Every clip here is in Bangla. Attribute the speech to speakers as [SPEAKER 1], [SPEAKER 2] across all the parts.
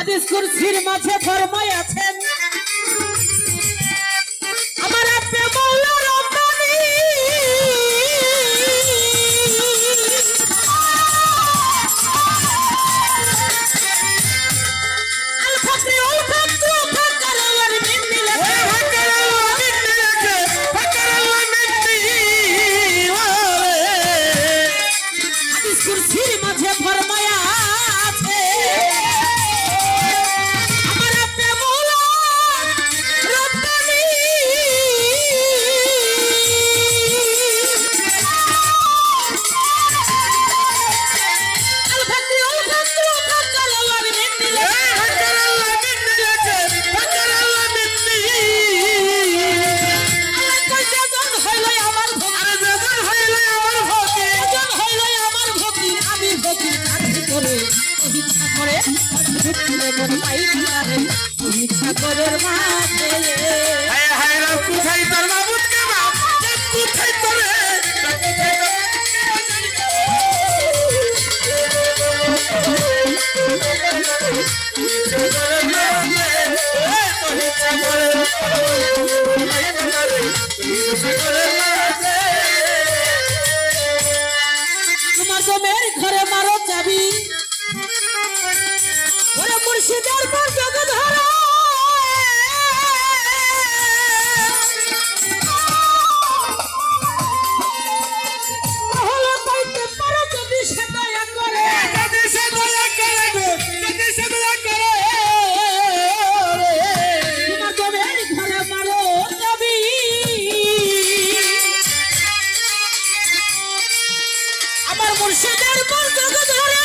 [SPEAKER 1] হাদিস কুরসির মাঝে ফরমায়াছেন আমার আপনি মাওলা রব্বানি আল ফাকরি আল ফাকরু ফাকর আল মিন্নি লাকে ফাকর আল মিন্নি লাকে ফাকর আল মিন্নি হাদিস কুরসির মাঝে ফরমায়া সাগরের মাঝে হায় হায় রাম কোথায় তোর মাবুদ কে বাপ কোথায় তোরে তোমার জমের ঘরে মারো চাবি ওরে মুর্শিদের পর জগ ধরা মুর্শিদের পর জগ ধরা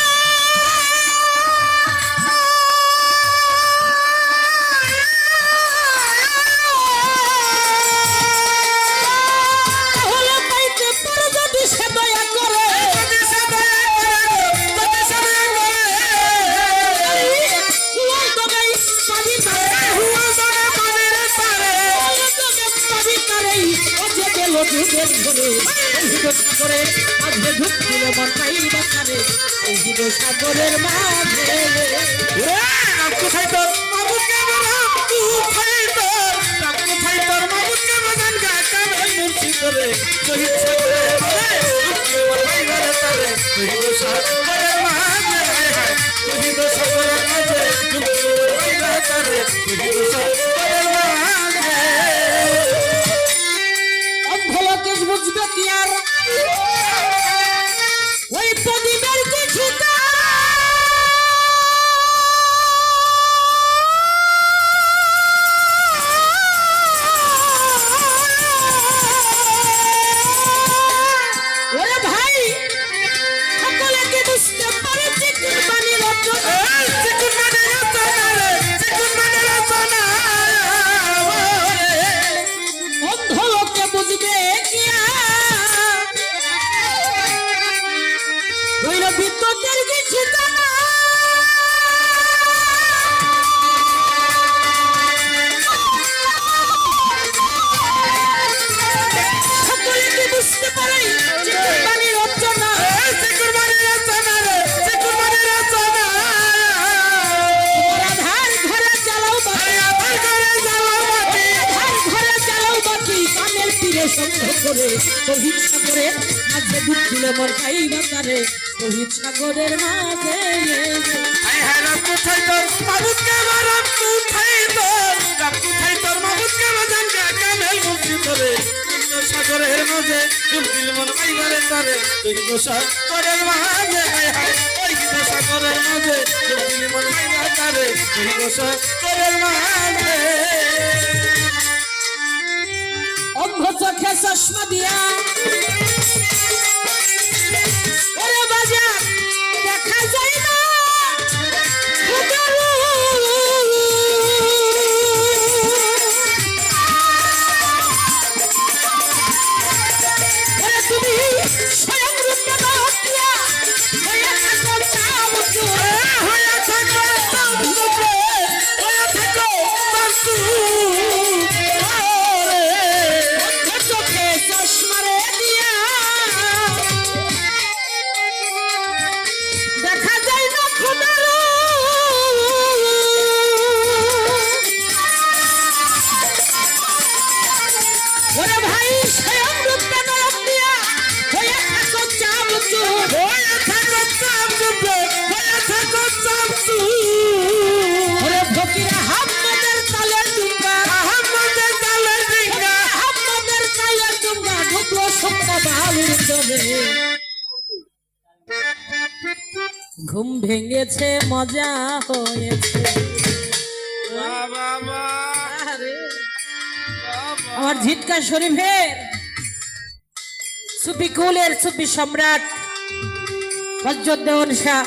[SPEAKER 1] হলে পাইতে পারো যদি সে দয়া করে সাগরের মাঝে কোথায় তোর মাবুদকে কোথায় তোর মাবুদকে বাজান গায়ে মুর্শি করে শহীদ সাগরের সাগরের মাঝে শহীদ সাগরের মাঝে অন্ধলোকে বুঝবে কি আর ওই প্রদীপের কিছু ওরে ভাই সকলকে বুঝতে পারে চিকুন বাণী রচনা চিকুন বাণী রচনা অন্ধ লোকে বুঝবে কি রইল বিদ্যুতের কিছু জানা সকলকে বুঝতে পারে চিকুন বাণী রচনা চিকুন বাণী রচনা রে চিকুন বাণী রচনা আধার ঘরে চালাও বাতি আধার ঘরে চালাও বাতি আধার ঘরে চালাও বাতি কামেল পীরে সঙ্গ করে শহীদ সাগরের মাঝে ডুবছিল মোর ভাই বাতারে শহীদ সাগরের মাঝে হায় হায় রাম কোথায় তোর মাবুদকে বারাম কোথায় তোর মাবুদকে বাজান কামেল মুক্তি করে সাগরের মাঝে ডুবছিল মোর ভাই বাতারে শহীদ সাগরের মাঝে হায় হায় ওই সাগরের মাঝে ডুবছিল মোর ভাই বাতারে শহীদ সাগরের মাঝে অন্ধ চোখে চশমা দিয়া ওরে বাজার দেখা যায় না ওরে তুমি স্বয়ং রূপে বাতিয়া হয়ে থাকো চাবুক হয়ে থাকো চাবুক হয়ে থাকো বাসু চোখে চশমারে দিয়া ঘুম ভেঙেছে মজা হয়েছে। আরে, আমার ঝিটকা শরীফের সুফি কুলের সুফি সম্রাট হযরত দেওয়ান শাহ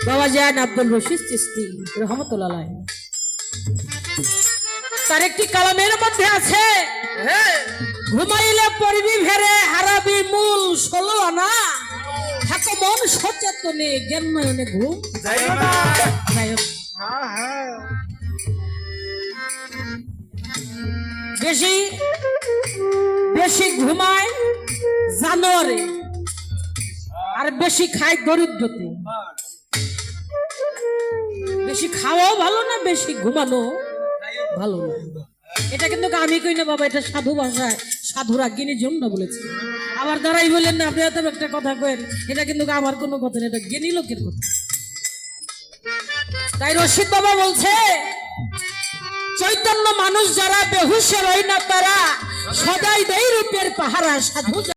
[SPEAKER 1] বাবা জান আব্দুল রশিদ চিশতি রহমতুল্লাহ আলাইহি, তার একটি কালামের মধ্যে আছে, ঘুমাইলে পড়বি ভেরে হারাবি মূল 16 আনা, থাকো মন সচেতনে জ্ঞান নয়নে ঘুম যায় না। বেশি বেশি ঘুমায় জানোয়ারে, আর বেশি খায় দরিদ্রতে। বেশি খাওয়াও ভালো না, বেশি ঘুমানো ভালো না। এটা কিন্তু আমি কই না বাবা, এটা সাধু ভাষায় সাধুরা জ্ঞানীর জন্য বলেছে। আবার দাঁড়াই বললেন না আপনি এত একটা কথা কেন, এটা কিন্তু আমার কোনো কথা না, এটা জ্ঞানী লোকের কথা। তাই রশিদ বাবা বলছে, চৈতন্য মানুষ যারা বেহুশের হয় না তারা সদাই দেয় রূপের পাহারা, সাধু